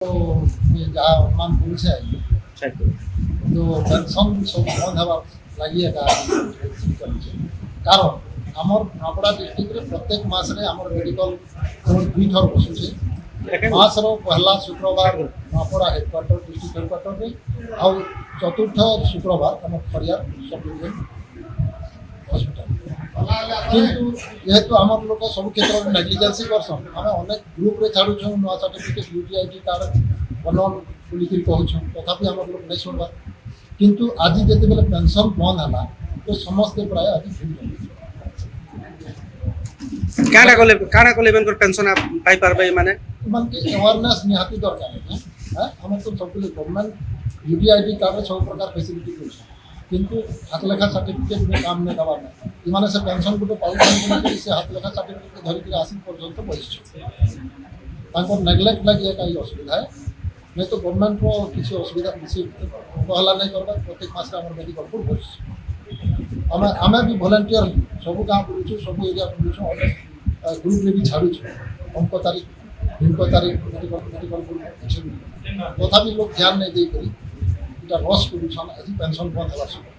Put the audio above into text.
तो जहाँ अनुमान पूछे तो पेंशन सब बंद हवा लगी कारण आमर नपड़ा डिस्ट्रिक्ट रे प्रत्येक मास रे आमर मेडिकल दुई थर बसुचे मास रो पहला शुक्रवार नपड़ा हेडक्वार्टर डिस्ट्रिक्ट हेडक्वार्टर रे आउ चतुर्थ शुक्रवार आम खरियार सब डिविजन हॉस्पिटल किंतु जेहेतु आमर लोक सब क्षेत्र में नेग्लिजेंसी करसन आम अनेक ग्रुप रे छाड़ुछन नुआ सर्टिफिकेट यूटीआईटी कार्ड बनल बोलिक कहूँ तथापि आम लोग नहीं शुणवा किंतु आज जिते पेंशन बंद है तो समस्ते प्राय आज भूल काଣା कले पेंशन पाई पारबे माने मन के अवेयरनेस निहाती दरकार है हम तो सब गवर्नमेंट यूटीआईटी कार्ड सब प्रकार फैसिलिटी कर किंतु हाथ लेखा सर्टिफिकेट में काम नहीं दबार ना इमाने से पेंशन गोटे पाई से हाथ लेखा सर्टिफिकेट धरिक आसी पर्यंत बस नेग्लेक्ट लगे कहीं असुविधा है नहीं तो गवर्नमेंट को किसी असुविधा किसी अवहेला नहीं करवा प्रत्येक मास आम मेडिकल को बस आम भी भलेंटियर सब गाँव बुलूँ सब एरिया बुलूँ अनेक ग्रुप रे भी छाड़ू अमक तारीख ढिमक तारीख मेडिकल तथा लोग ध्यान नहीं देकर रस कर पेंशन बंद होगा